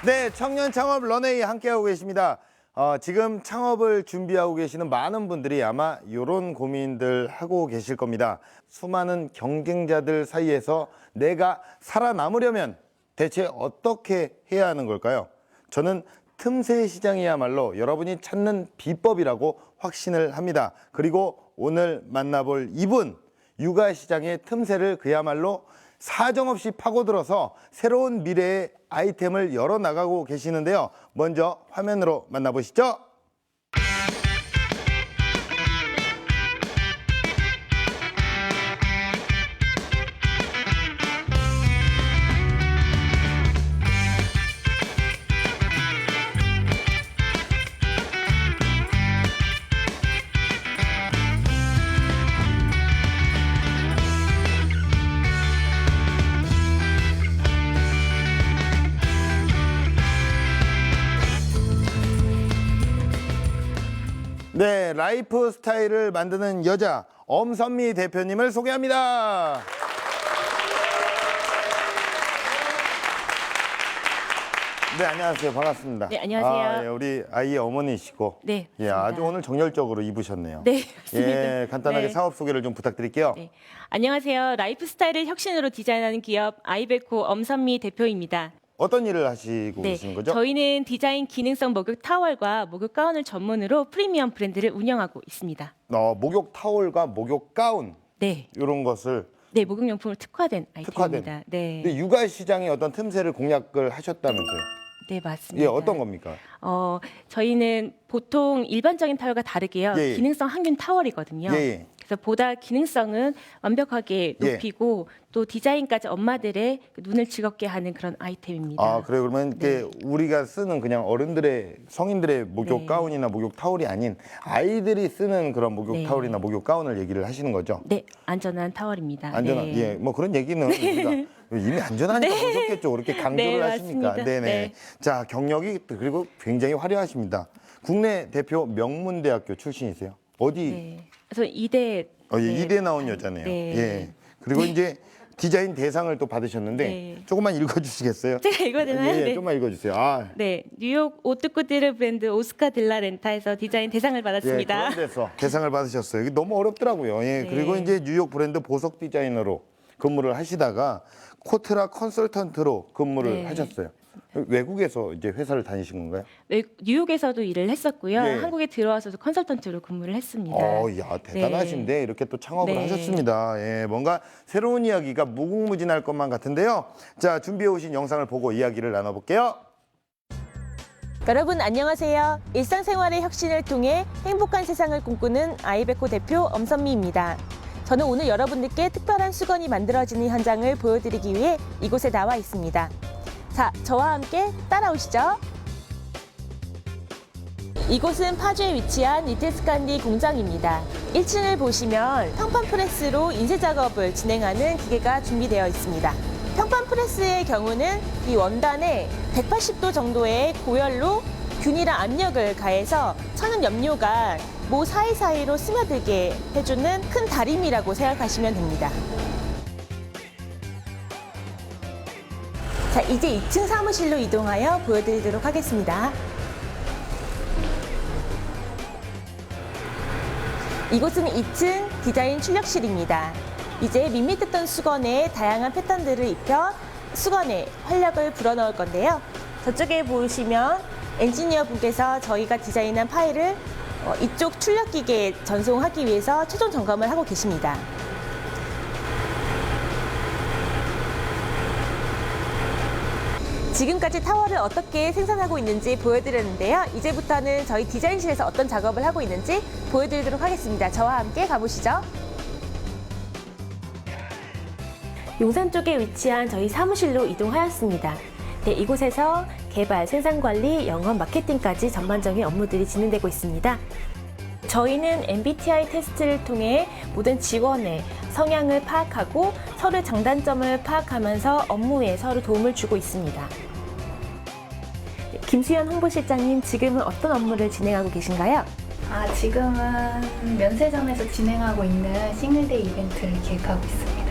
네, 청년 창업 런웨이 함께하고 계십니다. 지금 창업을 준비하고 계시는 많은 분들이 아마 이런 고민들 하고 계실 겁니다. 수많은 경쟁자들 사이에서 내가 살아남으려면 대체 어떻게 해야 하는 걸까요? 저는 틈새 시장이야말로 여러분이 찾는 비법이라고 확신을 합니다. 그리고 오늘 만나볼 이분, 육아 시장의 틈새를 그야말로 사정없이 파고들어서 새로운 미래의 아이템을 열어나가고 계시는데요. 먼저 화면으로 만나보시죠. 네, 라이프 스타일을 만드는 여자 엄선미 대표님을 소개합니다. 네, 안녕하세요. 반갑습니다. 네, 안녕하세요. 예, 우리 아이의 어머니시고, 네, 예, 맞습니다. 아주 오늘 정열적으로 입으셨네요. 네, 맞습니다. 예, 간단하게 네. 사업 소개를 좀 부탁드릴게요. 네. 안녕하세요. 라이프 스타일을 혁신으로 디자인하는 기업 아이베코 엄선미 대표입니다. 어떤 일을 하시고 네, 계시는 거죠? 저희는 디자인 기능성 목욕 타월과 목욕 가운을 전문으로 프리미엄 브랜드를 운영하고 있습니다. 목욕 타올과 목욕 가운 네, 이런 것을 네, 목욕용품을 특화된 아이템입니다. 네, 근데 육아 시장의 어떤 틈새를 공략을 하셨다면서요? 네, 맞습니다. 예, 어떤 겁니까? 저희는 보통 일반적인 타월과 다르게요. 예, 예. 기능성 항균 타월이거든요. 예, 예. 그래서 보다 기능성은 완벽하게 예. 높이고 또 디자인까지 엄마들의 눈을 즐겁게 하는 그런 아이템입니다. 아, 그래요? 그러면 이게 우리가 쓰는 그냥 어른들의, 성인들의 목욕 네. 가운이나 목욕 타올이 아닌 아이들이 쓰는 그런 목욕 네. 타올이나 목욕 가운을 얘기를 하시는 거죠? 네, 안전한 타월입니다. 안전한, 네. 예, 뭐 그런 얘기는 우리가 이미 안전하니까 보셨겠죠? 그렇게 강조를 네, 하시니까. 맞습니다. 네네. 네. 자, 경력이 그리고 굉장히 화려하십니다. 국내 대표 명문대학교 출신이세요? 어디? 네. 그래서 이대 이대 나온 여자네요. 네. 예. 그리고 이제 디자인 대상을 또 받으셨는데 네. 조금만 읽어주시겠어요? 제가 읽어야 되나요? 예, 네. 조금만 읽어주세요. 아, 네, 뉴욕 오뚜꾸띠르 브랜드 오스카 딜라 렌타에서 디자인 대상을 예, 받았습니다. 그런 데서 대상을 받으셨어요. 이게 너무 어렵더라고요. 예, 네. 그리고 이제 뉴욕 브랜드 보석 디자이너로 근무를 하시다가 코트라 컨설턴트로 근무를 네. 하셨어요. 외국에서 이제 회사를 다니신 건가요? 뉴욕에서도 일을 했었고요. 예. 한국에 들어와서도 컨설턴트로 근무를 했습니다. 야, 대단하신데 이렇게 또 창업을 네. 하셨습니다. 예, 뭔가 새로운 이야기가 무궁무진할 것만 같은데요. 자, 준비해 오신 영상을 보고 이야기를 나눠볼게요. 여러분 안녕하세요. 일상생활의 혁신을 통해 행복한 세상을 꿈꾸는 아이베코 대표 엄선미입니다. 저는 오늘 여러분들께 특별한 수건이 만들어지는 현장을 보여드리기 위해 이곳에 나와 있습니다. 자, 저와 함께 따라오시죠. 이곳은 파주에 위치한 리틀스칸디 공장입니다. 1층을 보시면 평판 프레스로 인쇄 작업을 진행하는 기계가 준비되어 있습니다. 평판 프레스의 경우는 이 원단에 180도 정도의 고열로 균일한 압력을 가해서 천연 염료가 모 사이사이로 스며들게 해주는 큰 다림이라고 생각하시면 됩니다. 자, 이제 2층 사무실로 이동하여 보여드리도록 하겠습니다. 이곳은 2층 디자인 출력실입니다. 이제 밋밋했던 수건에 다양한 패턴들을 입혀 수건에 활력을 불어넣을 건데요. 저쪽에 보시면 엔지니어 분께서 저희가 디자인한 파일을 이쪽 출력기계에 전송하기 위해서 최종 점검을 하고 계십니다. 지금까지 타월을 어떻게 생산하고 있는지 보여드렸는데요. 이제부터는 저희 디자인실에서 어떤 작업을 하고 있는지 보여드리도록 하겠습니다. 저와 함께 가보시죠. 용산 쪽에 위치한 저희 사무실로 이동하였습니다. 네, 이곳에서 개발, 생산관리, 영업, 마케팅까지 전반적인 업무들이 진행되고 있습니다. 저희는 MBTI 테스트를 통해 모든 직원의 성향을 파악하고 서로의 장단점을 파악하면서 업무에 서로 도움을 주고 있습니다. 김수연 홍보실장님, 지금은 어떤 업무를 진행하고 계신가요? 지금은 면세점에서 진행하고 있는 싱글데이 이벤트를 기획하고 있습니다.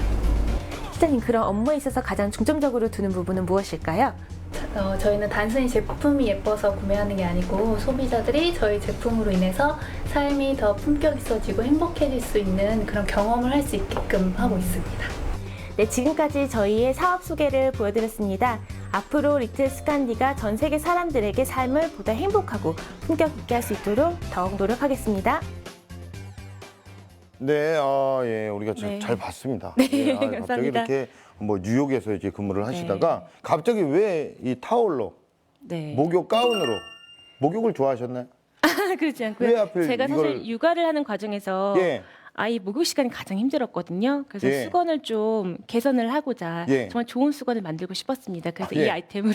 실장님, 그런 업무에 있어서 가장 중점적으로 두는 부분은 무엇일까요? 저희는 단순히 제품이 예뻐서 구매하는 게 아니고 소비자들이 저희 제품으로 인해서 삶이 더 품격 있어지고 행복해질 수 있는 그런 경험을 할 수 있게끔 하고 있습니다. 네, 지금까지 저희의 사업 소개를 보여드렸습니다. 앞으로 리틀 스칸디가 전 세계 사람들에게 삶을 보다 행복하고 품격 있게 할 수 있도록 더욱 노력하겠습니다. 네, 예, 우리가 네. 잘 봤습니다. 네, 예, 갑자기 감사합니다. 이렇게 뭐 뉴욕에서 이제 근무를 하시다가 갑자기 왜 이 타올로 네. 목욕 가운으로 목욕을 좋아하셨나요? 그렇지 왜 않고요. 하필 제가 사실 이걸- 육아를 하는 과정에서 예. 아이 목욕 시간이 가장 힘들었거든요. 그래서 예. 수건을 좀 개선을 하고자 예. 정말 좋은 수건을 만들고 싶었습니다. 그래서 예. 이 아이템으로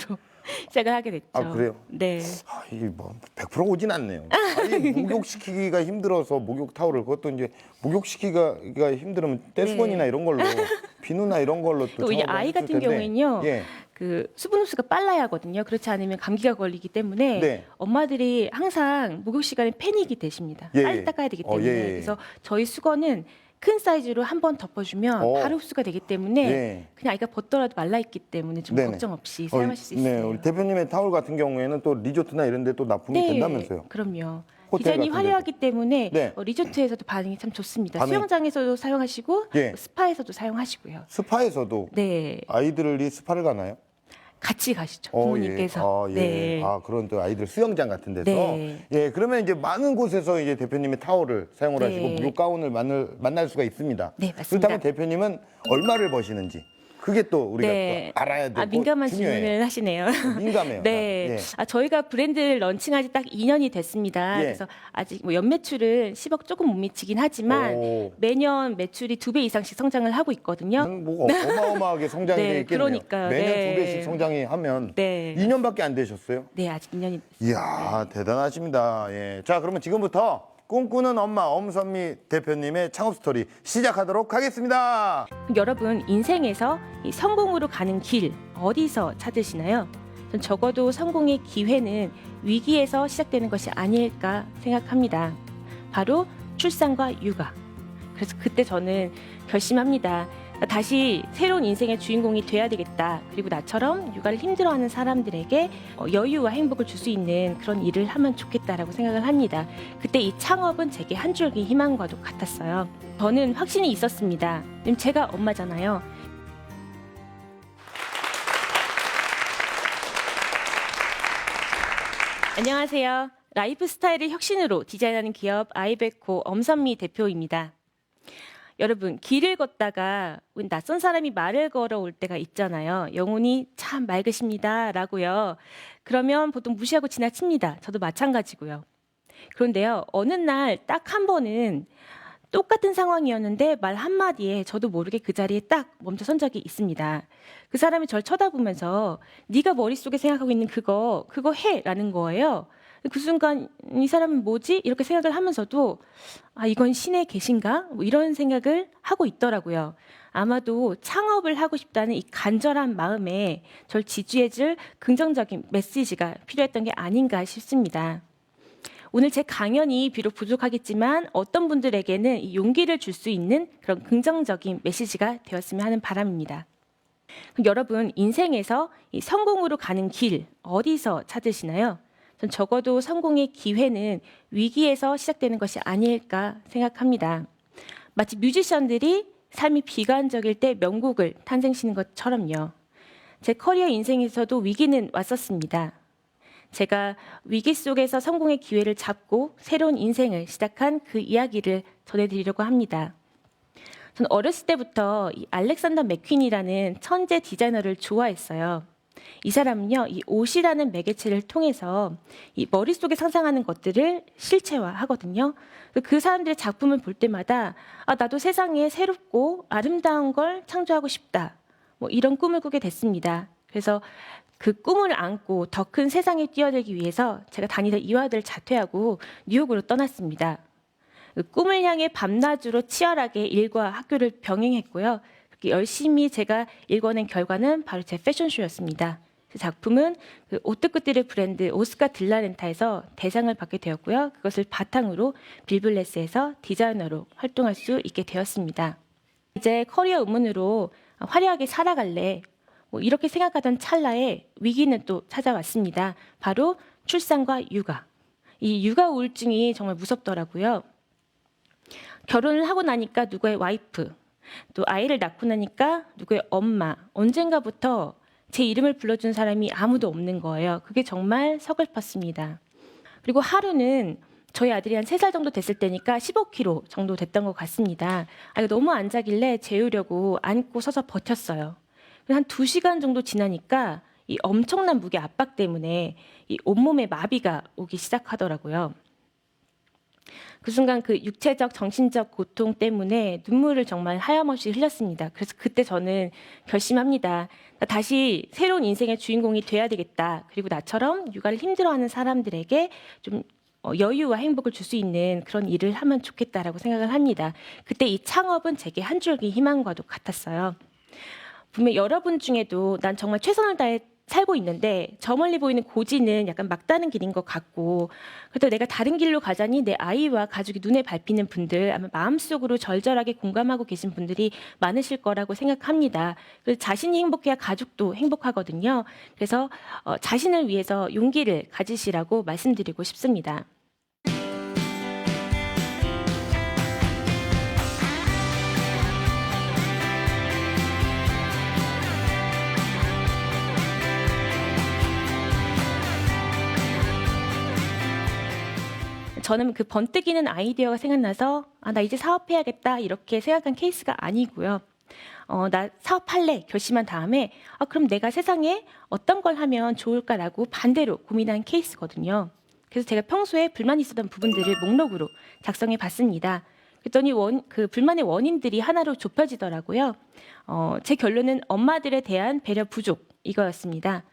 시작을 하게 됐죠. 아, 그래요? 네. 이게 뭐 100% 오진 않네요. 목욕시키기가 힘들어서 목욕 타올을 그것도 이제 목욕시키기가 힘들으면 떼수건이나 이런 걸로 비누나 이런 걸로 또 이 작업을 아이 했을 같은 텐데. 경우에는요. 예. 그 수분 흡수가 빨라야 하거든요. 그렇지 않으면 감기가 걸리기 때문에 네. 엄마들이 항상 목욕 시간에 패닉이 되십니다. 예, 빨리 예. 닦아야 되기 때문에. 예, 예. 그래서 저희 수건은 큰 사이즈로 한 번 덮어주면 바로 흡수가 되기 때문에 예. 그냥 아이가 벗더라도 말라 있기 때문에 좀 네네. 걱정 없이 사용하실 수 있어요. 네, 우리 대표님의 타올 같은 경우에는 또 리조트나 이런 데 또 납품이 된다면서요. 그럼요. 호텔 디자인이 같은 화려하기 때문에 네. 리조트에서도 반응이 참 좋습니다. 반응이- 수영장에서도 사용하시고 예. 또 스파에서도 사용하시고요. 스파에서도 네, 아이들이 스파를 가나요? 같이 가시죠. 부모님께서. 예. 네. 그런 또 아이들 수영장 같은 데서. 네. 예, 그러면 이제 많은 곳에서 이제 대표님의 타올을 사용을 네. 하시고 목욕 가운을 만날 수가 있습니다. 네, 맞습니다. 그렇다면 대표님은 얼마를 버시는지 그게 또 우리가 네. 또 알아야 되고 민감한 중요해요. 질문을 하시네요. 민감해요. 네. 예. 저희가 브랜드를 런칭한 지 딱 2년이 됐습니다. 예. 그래서 아직 뭐 연매출은 10억 조금 못 미치긴 하지만 오. 매년 매출이 2배 이상씩 성장을 하고 있거든요. 뭐 어마어마하게 성장이 네, 돼 있겠네요. 그러니까요. 매년 네. 2배씩 성장이 하면 네. 2년밖에 안 되셨어요? 네, 아직 2년이 이야, 대단하십니다. 예. 자, 그러면 지금부터 꿈꾸는 엄마 엄선미 대표님의 창업 스토리 시작하도록 하겠습니다. 여러분 인생에서 이 성공으로 가는 길 어디서 찾으시나요? 전 적어도 성공의 기회는 위기에서 시작되는 것이 아닐까 생각합니다. 바로 출산과 육아. 그래서 그때 저는 결심합니다. 다시 새로운 인생의 주인공이 돼야 되겠다. 그리고 나처럼 육아를 힘들어하는 사람들에게 여유와 행복을 줄 수 있는 그런 일을 하면 좋겠다라고 생각을 합니다. 그때 이 창업은 제게 한 줄기 희망과도 같았어요. 저는 확신이 있었습니다. 왜냐면 제가 엄마잖아요. 안녕하세요. 라이프 스타일을 혁신으로 디자인하는 기업 아이베코 엄선미 대표입니다. 여러분, 길을 걷다가 낯선 사람이 말을 걸어올 때가 있잖아요. 영혼이 참 맑으십니다 라고요. 그러면 보통 무시하고 지나칩니다. 저도 마찬가지고요. 그런데요, 어느 날 딱 한 번은 똑같은 상황이었는데 말 한마디에 저도 모르게 그 자리에 딱 멈춰선 적이 있습니다. 그 사람이 저를 쳐다보면서 네가 머릿속에 생각하고 있는 그거 해라는 거예요. 그 순간 이 사람은 뭐지? 이렇게 생각을 하면서도 이건 신의 계신가? 뭐 이런 생각을 하고 있더라고요. 아마도 창업을 하고 싶다는 이 간절한 마음에 절 지지해줄 긍정적인 메시지가 필요했던 게 아닌가 싶습니다. 오늘 제 강연이 비록 부족하겠지만 어떤 분들에게는 이 용기를 줄 수 있는 그런 긍정적인 메시지가 되었으면 하는 바람입니다. 그럼 여러분 인생에서 이 성공으로 가는 길 어디서 찾으시나요? 전 적어도 성공의 기회는 위기에서 시작되는 것이 아닐까 생각합니다. 마치 뮤지션들이 삶이 비관적일 때 명곡을 탄생시키는 것처럼요. 제 커리어 인생에서도 위기는 왔었습니다. 제가 위기 속에서 성공의 기회를 잡고 새로운 인생을 시작한 그 이야기를 전해드리려고 합니다. 전 어렸을 때부터 이 알렉산더 맥퀸이라는 천재 디자이너를 좋아했어요. 이 사람은요, 이 옷이라는 매개체를 통해서 이 머릿속에 상상하는 것들을 실체화하거든요. 그 사람들의 작품을 볼 때마다 나도 세상에 새롭고 아름다운 걸 창조하고 싶다. 뭐 이런 꿈을 꾸게 됐습니다. 그래서 그 꿈을 안고 더 큰 세상에 뛰어들기 위해서 제가 다니던 이화여대를 자퇴하고 뉴욕으로 떠났습니다. 그 꿈을 향해 밤낮으로 치열하게 일과 학교를 병행했고요. 그렇게 열심히 제가 읽어낸 결과는 바로 제 패션쇼였습니다. 그 작품은 그 오뜨끄뜨르 브랜드 오스카 들라렌타에서 대상을 받게 되었고요. 그것을 바탕으로 빌블레스에서 디자이너로 활동할 수 있게 되었습니다. 이제 커리어 의문으로 화려하게 살아갈래. 이렇게 생각하던 찰나에 위기는 또 찾아왔습니다. 바로 출산과 육아. 이 육아 우울증이 정말 무섭더라고요. 결혼을 하고 나니까 누구의 와이프, 또 아이를 낳고 나니까 누구의 엄마, 언젠가부터 제 이름을 불러준 사람이 아무도 없는 거예요. 그게 정말 서글펐습니다. 그리고 하루는 저희 아들이 한 3살 정도 됐을 때니까 15kg 정도 됐던 것 같습니다. 아이가 너무 안 자길래 재우려고 안고 서서 버텼어요. 한 2시간 정도 지나니까 이 엄청난 무게 압박 때문에 이 온몸에 마비가 오기 시작하더라고요. 그 순간 그 육체적, 정신적 고통 때문에 눈물을 정말 하염없이 흘렸습니다. 그래서 그때 저는 결심합니다. 나 다시 새로운 인생의 주인공이 돼야 되겠다. 그리고 나처럼 육아를 힘들어하는 사람들에게 좀 여유와 행복을 줄 수 있는 그런 일을 하면 좋겠다라고 생각을 합니다. 그때 이 창업은 제게 한 줄기 희망과도 같았어요. 분명 여러분 중에도 난 정말 최선을 다해 살고 있는데 저 멀리 보이는 고지는 약간 막다른 길인 것 같고, 그래도 내가 다른 길로 가자니 내 아이와 가족이 눈에 밟히는 분들, 아마 마음속으로 절절하게 공감하고 계신 분들이 많으실 거라고 생각합니다. 그래서 자신이 행복해야 가족도 행복하거든요. 그래서 자신을 위해서 용기를 가지시라고 말씀드리고 싶습니다. 저는 그 번뜩이는 아이디어가 생각나서 나 이제 사업해야겠다 이렇게 생각한 케이스가 아니고요. 나 사업할래 결심한 다음에 그럼 내가 세상에 어떤 걸 하면 좋을까라고 반대로 고민한 케이스거든요. 그래서 제가 평소에 불만이 있었던 부분들을 목록으로 작성해 봤습니다. 그랬더니 그 불만의 원인들이 하나로 좁혀지더라고요. 제 결론은 엄마들에 대한 배려 부족 이거였습니다.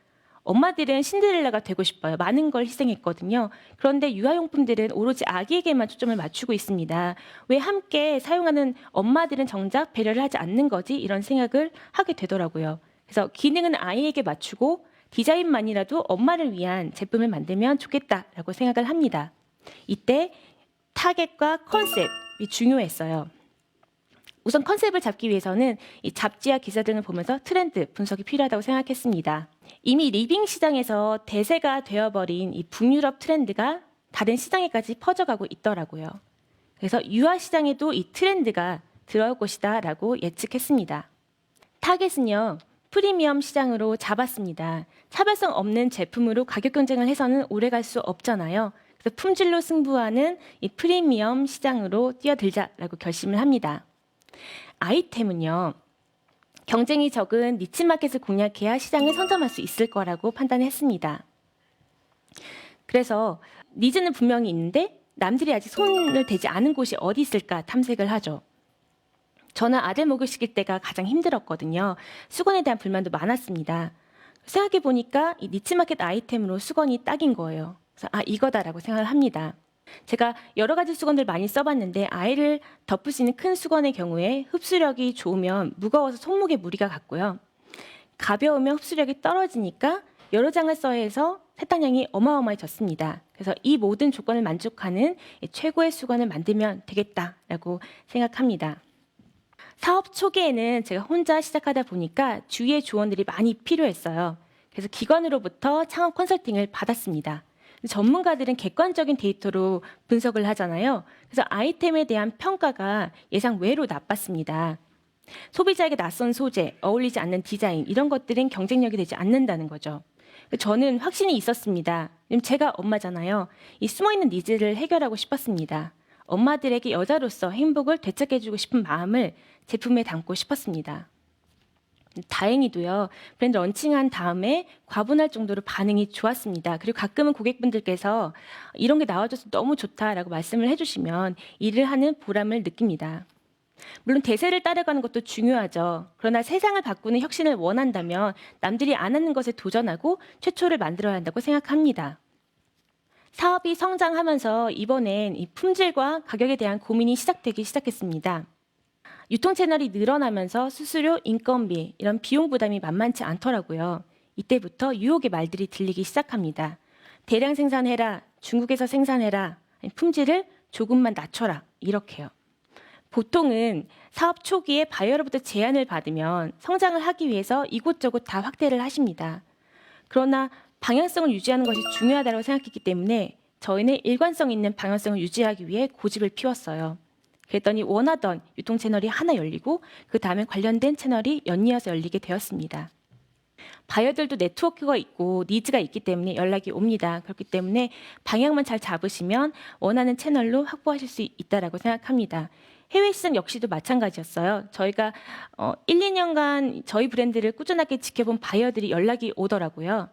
엄마들은 신데렐라가 되고 싶어요. 많은 걸 희생했거든요. 그런데 유아용품들은 오로지 아기에게만 초점을 맞추고 있습니다. 왜 함께 사용하는 엄마들은 정작 배려를 하지 않는 거지? 이런 생각을 하게 되더라고요. 그래서 기능은 아이에게 맞추고 디자인만이라도 엄마를 위한 제품을 만들면 좋겠다라고 생각을 합니다. 이때 타겟과 컨셉이 중요했어요. 우선 컨셉을 잡기 위해서는 이 잡지와 기사 등을 보면서 트렌드 분석이 필요하다고 생각했습니다. 이미 리빙 시장에서 대세가 되어버린 이 북유럽 트렌드가 다른 시장에까지 퍼져가고 있더라고요. 그래서 유아 시장에도 이 트렌드가 들어올 것이다 라고 예측했습니다. 타겟은요, 프리미엄 시장으로 잡았습니다. 차별성 없는 제품으로 가격 경쟁을 해서는 오래 갈 수 없잖아요. 그래서 품질로 승부하는 이 프리미엄 시장으로 뛰어들자라고 결심을 합니다. 아이템은요, 경쟁이 적은 니치마켓을 공략해야 시장을 선점할 수 있을 거라고 판단했습니다. 그래서 니즈는 분명히 있는데 남들이 아직 손을 대지 않은 곳이 어디 있을까 탐색을 하죠. 저는 아들 목욕시킬 때가 가장 힘들었거든요. 수건에 대한 불만도 많았습니다. 생각해보니까 이 니치마켓 아이템으로 수건이 딱인 거예요. 그래서 이거다라고 생각을 합니다. 제가 여러 가지 수건들 많이 써봤는데 아이를 덮을 수 있는 큰 수건의 경우에 흡수력이 좋으면 무거워서 손목에 무리가 갔고요. 가벼우면 흡수력이 떨어지니까 여러 장을 써야 해서 세탁량이 어마어마해졌습니다. 그래서 이 모든 조건을 만족하는 최고의 수건을 만들면 되겠다라고 생각합니다. 사업 초기에는 제가 혼자 시작하다 보니까 주위의 조언들이 많이 필요했어요. 그래서 기관으로부터 창업 컨설팅을 받았습니다. 전문가들은 객관적인 데이터로 분석을 하잖아요. 그래서 아이템에 대한 평가가 예상 외로 나빴습니다. 소비자에게 낯선 소재, 어울리지 않는 디자인 이런 것들은 경쟁력이 되지 않는다는 거죠. 저는 확신이 있었습니다. 제가 엄마잖아요. 이 숨어있는 니즈를 해결하고 싶었습니다. 엄마들에게 여자로서 행복을 되찾아주고 싶은 마음을 제품에 담고 싶었습니다. 다행히도요, 브랜드 런칭한 다음에 과분할 정도로 반응이 좋았습니다. 그리고 가끔은 고객분들께서 이런 게 나와줘서 너무 좋다라고 말씀을 해주시면 일을 하는 보람을 느낍니다. 물론 대세를 따라가는 것도 중요하죠. 그러나 세상을 바꾸는 혁신을 원한다면 남들이 안 하는 것에 도전하고 최초를 만들어야 한다고 생각합니다. 사업이 성장하면서 이번엔 이 품질과 가격에 대한 고민이 시작되기 시작했습니다. 유통 채널이 늘어나면서 수수료, 인건비 이런 비용 부담이 만만치 않더라고요. 이때부터 유혹의 말들이 들리기 시작합니다. 대량 생산해라, 중국에서 생산해라, 품질을 조금만 낮춰라 이렇게요. 보통은 사업 초기에 바이어로부터 제안을 받으면 성장을 하기 위해서 이곳저곳 다 확대를 하십니다. 그러나 방향성을 유지하는 것이 중요하다고 생각했기 때문에 저희는 일관성 있는 방향성을 유지하기 위해 고집을 피웠어요. 그랬더니 원하던 유통 채널이 하나 열리고 그 다음에 관련된 채널이 연이어서 열리게 되었습니다. 바이어들도 네트워크가 있고 니즈가 있기 때문에 연락이 옵니다. 그렇기 때문에 방향만 잘 잡으시면 원하는 채널로 확보하실 수 있다라고 생각합니다. 해외 시장 역시도 마찬가지였어요. 저희가 1, 2년간 저희 브랜드를 꾸준하게 지켜본 바이어들이 연락이 오더라고요.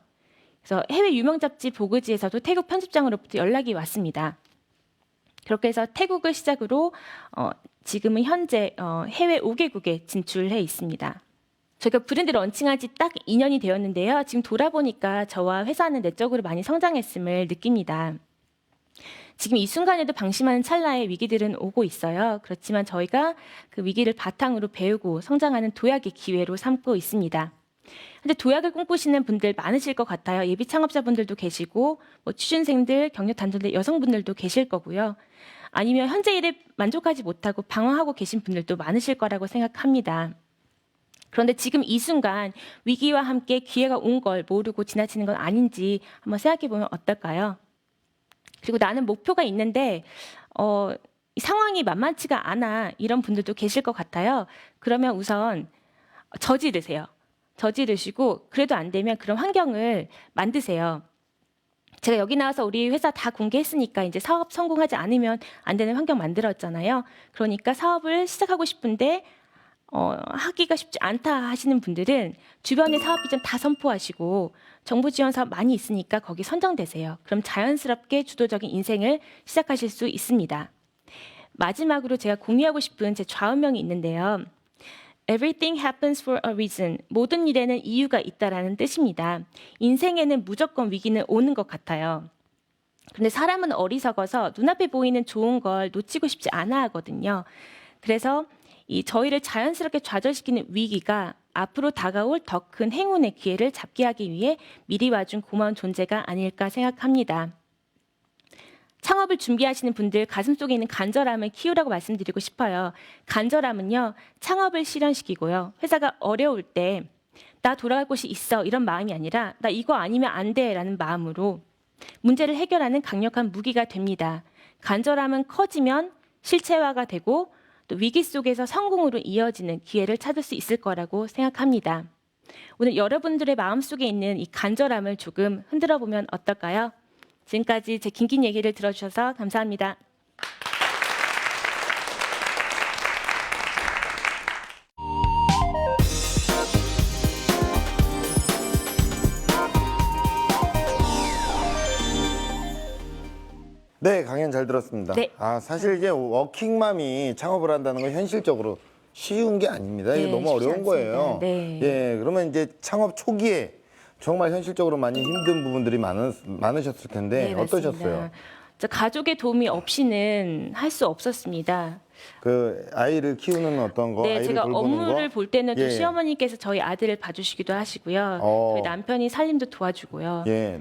그래서 해외 유명 잡지 보그지에서도 태국 편집장으로부터 연락이 왔습니다. 그렇게 해서 태국을 시작으로 지금은 현재 해외 5개국에 진출해 있습니다. 저희가 브랜드 런칭한 지 딱 2년이 되었는데요. 지금 돌아보니까 저와 회사는 내적으로 많이 성장했음을 느낍니다. 지금 이 순간에도 방심하는 찰나에 위기들은 오고 있어요. 그렇지만 저희가 그 위기를 바탕으로 배우고 성장하는 도약의 기회로 삼고 있습니다. 근데 도약을 꿈꾸시는 분들 많으실 것 같아요. 예비 창업자분들도 계시고 취준생들, 경력 단절된 여성분들도 계실 거고요. 아니면 현재 일에 만족하지 못하고 방황하고 계신 분들도 많으실 거라고 생각합니다. 그런데 지금 이 순간 위기와 함께 기회가 온 걸 모르고 지나치는 건 아닌지 한번 생각해 보면 어떨까요? 그리고 나는 목표가 있는데 이 상황이 만만치가 않아 이런 분들도 계실 것 같아요. 그러면 우선 저지르세요. 저지르시고 그래도 안 되면 그런 환경을 만드세요. 제가 여기 나와서 우리 회사 다 공개했으니까 이제 사업 성공하지 않으면 안 되는 환경 만들었잖아요. 그러니까 사업을 시작하고 싶은데 하기가 쉽지 않다 하시는 분들은 주변에 사업 비전 다 선포하시고 정부 지원 사업 많이 있으니까 거기 선정되세요. 그럼 자연스럽게 주도적인 인생을 시작하실 수 있습니다. 마지막으로 제가 공유하고 싶은 제 좌우명이 있는데요. Everything happens for a reason. 모든 일에는 이유가 있다라는 뜻입니다. 인생에는 무조건 위기는 오는 것 같아요. 근데 사람은 어리석어서 눈앞에 보이는 좋은 걸 놓치고 싶지 않아 하거든요. 그래서 이 저희를 자연스럽게 좌절시키는 위기가 앞으로 다가올 더 큰 행운의 기회를 잡게 하기 위해 미리 와준 고마운 존재가 아닐까 생각합니다. 창업을 준비하시는 분들 가슴속에 있는 간절함을 키우라고 말씀드리고 싶어요. 간절함은요, 창업을 실현시키고요. 회사가 어려울 때 나 돌아갈 곳이 있어 이런 마음이 아니라 나 이거 아니면 안 돼라는 마음으로 문제를 해결하는 강력한 무기가 됩니다. 간절함은 커지면 실체화가 되고 또 위기 속에서 성공으로 이어지는 기회를 찾을 수 있을 거라고 생각합니다. 오늘 여러분들의 마음속에 있는 이 간절함을 조금 흔들어 보면 어떨까요? 지금까지 제 긴긴 얘기를 들어주셔서 감사합니다. 네, 강연 잘 들었습니다. 네. 사실 이제 워킹맘이 창업을 한다는 건 현실적으로 쉬운 게 아닙니다. 이게 네, 너무 쉽지 어려운 거예요. 않습니다. 네. 예, 그러면 이제 창업 초기에 정말 현실적으로 많이 힘든 부분들이 많으셨을 텐데 네, 어떠셨어요? 맞습니다. 저 가족의 도움이 없이는 할 수 없었습니다. 그 아이를 키우는 어떤 거, 네, 아이를 제가 돌보는 업무를 거? 볼 때는 또 예. 시어머니께서 저희 아들을 봐주시기도 하시고요. 저희 남편이 살림도 도와주고요. 예,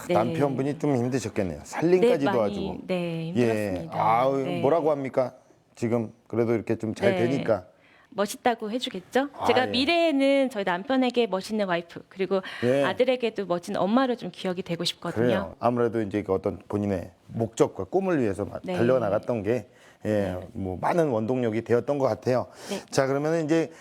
네. 남편분이 좀 힘드셨겠네요. 살림까지 네, 도와주고. 많이, 네, 예, 힘들었습니다. 네. 뭐라고 합니까? 지금 그래도 이렇게 좀 잘 네. 되니까. 멋있다고 해주겠죠? 제가 예. 미래에는 저희 남편에게 멋있는 와이프 그리고 예. 아들에게도 멋진 엄마로 좀 기억이 되고 싶거든요. 그래요. 아무래도 이제 그 어떤 본인의 목적과 꿈을 위해서 네. 달려나갔던 게 뭐 많은 원동력이 되었던 것 같아요. 네. 자, 그러면 이제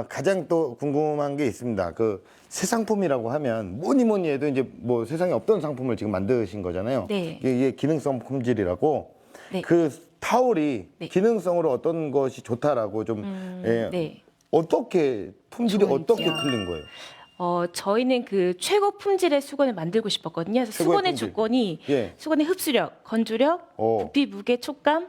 가장 또 궁금한 게 있습니다. 그 새 상품이라고 하면 뭐니 해도 이제 뭐 세상에 없던 상품을 지금 만드신 거잖아요. 네. 이게 기능성 품질이라고 네. 그 타올이 네. 기능성으로 어떤 것이 좋다라고 좀 네. 어떻게 품질이 좋은 어떻게 있지요. 틀린 거예요? 저희는 그 최고 품질의 수건을 만들고 싶었거든요. 그래서 최고의 수건의 품질. 조건이 예. 수건의 흡수력, 건조력, 부피, 무게, 촉감,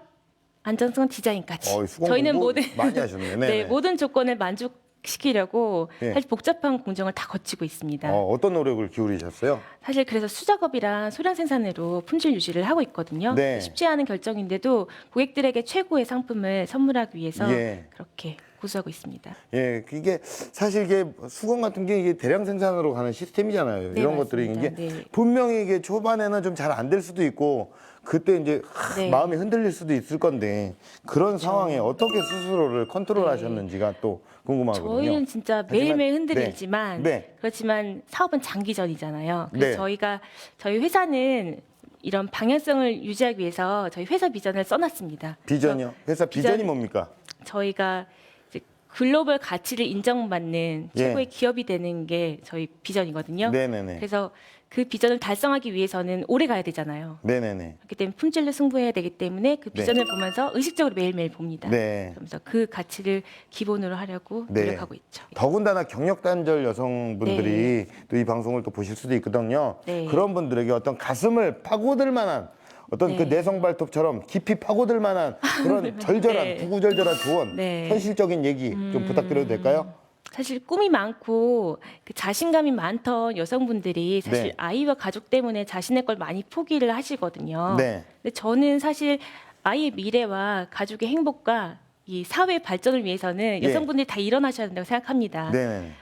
안정성, 디자인까지. 수건 저희는 공부 모든 많이 하셨네. 네, 네네. 모든 조건을 만족시키려고 예. 사실 복잡한 공정을 다 거치고 있습니다. 어떤 노력을 기울이셨어요? 사실 그래서 수작업이랑 소량 생산으로 품질 유지를 하고 있거든요. 네. 쉽지 않은 결정인데도 고객들에게 최고의 상품을 선물하기 위해서 예. 그렇게 고수하고 있습니다. 예, 이게 사실 이게 수건 같은 게 이게 대량 생산으로 가는 시스템이잖아요. 네, 이런 것들이 맞습니다. 이게 네. 분명히 이게 초반에는 좀 잘 안 될 수도 있고 그때 이제 네. 마음이 흔들릴 수도 있을 건데 그런 상황에 어떻게 스스로를 컨트롤하셨는지가 또 궁금하거든요. 저희는 진짜 매일매일 흔들리지만 네. 그렇지만 사업은 장기전이잖아요. 그래서 네. 저희 회사는 이런 방향성을 유지하기 위해서 저희 회사 비전을 써놨습니다. 비전이요? 회사 비전이 비전- 뭡니까? 저희가 이제 글로벌 가치를 인정받는 예. 최고의 기업이 되는 게 저희 비전이거든요. 네네네. 그래서 그 비전을 달성하기 위해서는 오래 가야 되잖아요. 네네네. 그렇기 때문에 품질로 승부해야 되기 때문에 그 네. 비전을 보면서 의식적으로 매일매일 봅니다. 네. 그러면서 그 가치를 기본으로 하려고 네. 노력하고 있죠. 더군다나 경력단절 여성분들이 또 이 방송을 또 보실 수도 있거든요. 네. 그런 분들에게 어떤 가슴을 파고들 만한 어떤 그 네. 내성 발톱처럼 깊이 파고들 만한 그런 절절한 네. 구구절절한 조언, 네. 현실적인 얘기 좀 부탁드려도 될까요? 사실 꿈이 많고 그 자신감이 많던 여성분들이 사실 네. 아이와 가족 때문에 자신의 걸 많이 포기를 하시거든요. 네. 근데 저는 사실 아이의 미래와 가족의 행복과 이 사회 발전을 위해서는 예. 여성분들이 다 일어나셔야 된다고 생각합니다. 네네.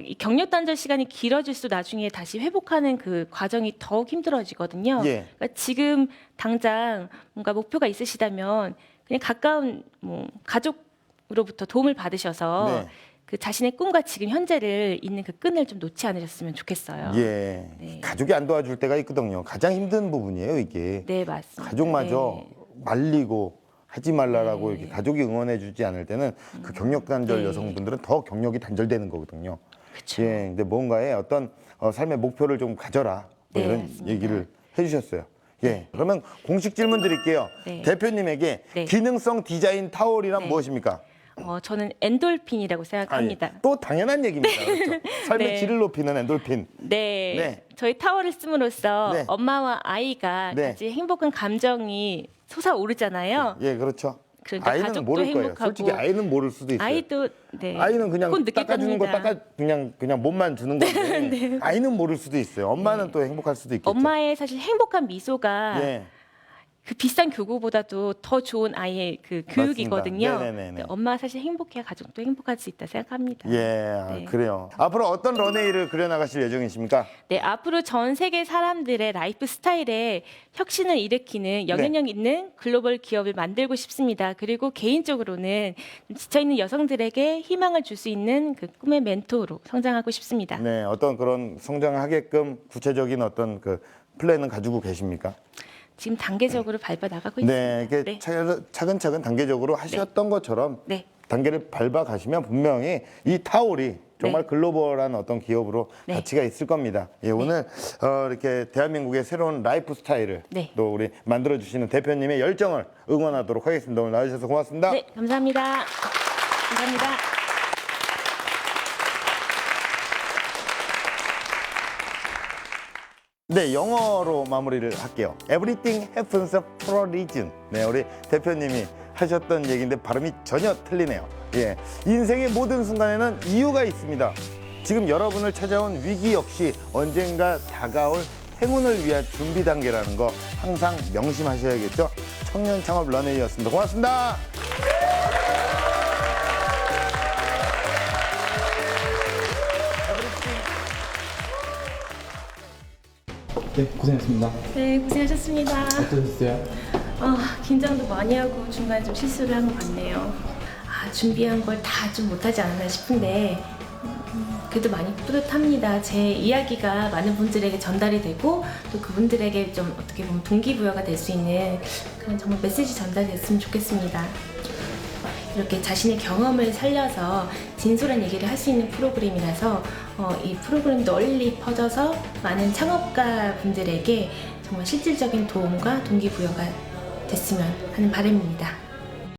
이 경력 단절 시간이 길어질수록 나중에 다시 회복하는 그 과정이 더욱 힘들어지거든요. 예. 그러니까 지금 당장 뭔가 목표가 있으시다면 그냥 가까운 뭐 가족으로부터 도움을 받으셔서 네. 그 자신의 꿈과 지금 현재를 잇는 그 끈을 좀 놓지 않으셨으면 좋겠어요. 예. 네. 가족이 안 도와줄 때가 있거든요. 가장 힘든 부분이에요, 이게. 네, 맞습니다. 가족마저 네. 말리고 하지 말라라고 네. 이렇게 가족이 응원해주지 않을 때는 그 경력 단절 네. 여성분들은 더 경력이 단절되는 거거든요. 그쵸. 예, 근데 뭔가에 어떤 삶의 목표를 좀 가져라 뭐 네, 이런 맞습니다. 얘기를 해주셨어요. 예, 그러면 공식 질문 드릴게요. 네. 대표님에게 네. 기능성 디자인 타월이란 네. 무엇입니까? 저는 엔돌핀이라고 생각합니다. 또 당연한 얘기입니다. 그렇죠? 삶의 네. 질을 높이는 엔돌핀. 네. 네. 저희 타월을 씀으로써 네. 엄마와 아이가 네. 같이 행복한 감정이 솟아오르잖아요. 예, 그렇죠. 그러니까 아이는 가족도 모를 거예요. 행복하고 솔직히 아이는 모를 수도 있어요. 아이도 네. 아이는 그냥 그건 닦아주는 거 느끼답니다. 그냥 몸만 주는 건데 아이는 모를 수도 있어요. 엄마는 또 행복할 수도 있겠죠. 엄마의 사실 행복한 미소가 예. 그 비싼 교구보다도 더 좋은 아이의 그 교육이거든요. 맞습니다. 네네네네. 근데 엄마가 사실 행복해야 가족도 행복할 수 있다 생각합니다. 예, 네. 그래요. 앞으로 어떤 런웨이를 그려나가실 예정이십니까? 네, 앞으로 전 세계 사람들의 라이프 스타일에 혁신을 일으키는 영향력 있는 글로벌 기업을 만들고 싶습니다. 그리고 개인적으로는 지쳐있는 여성들에게 희망을 줄 수 있는 그 꿈의 멘토로 성장하고 싶습니다. 네, 어떤 그런 성장하게끔 구체적인 어떤 그 플랜은 가지고 계십니까? 지금 단계적으로 밟아 나가고 네, 있습니다. 이렇게 차근차근 단계적으로 하셨던 것처럼 네. 단계를 밟아 가시면 분명히 이 타올이 정말 네. 글로벌한 어떤 기업으로 네. 가치가 있을 겁니다. 예, 오늘 이렇게 대한민국의 새로운 라이프 스타일을 네. 또 우리 만들어 주시는 대표님의 열정을 응원하도록 하겠습니다. 오늘 나와주셔서 고맙습니다. 네, 감사합니다. 감사합니다. 네, 영어로 마무리를 할게요. Everything happens for a reason. 네, 우리 대표님이 하셨던 얘기인데 발음이 전혀 틀리네요. 예, 인생의 모든 순간에는 이유가 있습니다. 지금 여러분을 찾아온 위기 역시 언젠가 다가올 행운을 위한 준비 단계라는 거 항상 명심하셔야겠죠. 청년 창업 런웨이였습니다. 고맙습니다. 네, 고생했습니다. 네, 고생하셨습니다. 어떠셨어요? 긴장도 많이 하고 중간에 좀 실수를 한 것 같네요. 준비한 걸 다 좀 못하지 않았나 싶은데 그래도 많이 뿌듯합니다. 제 이야기가 많은 분들에게 전달이 되고 또 그분들에게 좀 어떻게 보면 동기부여가 될 수 있는 그런 정말 메시지 전달됐으면 좋겠습니다. 이렇게 자신의 경험을 살려서 진솔한 얘기를 할 수 있는 프로그램이라서 이 프로그램 널리 퍼져서 많은 창업가 분들에게 정말 실질적인 도움과 동기부여가 됐으면 하는 바람입니다.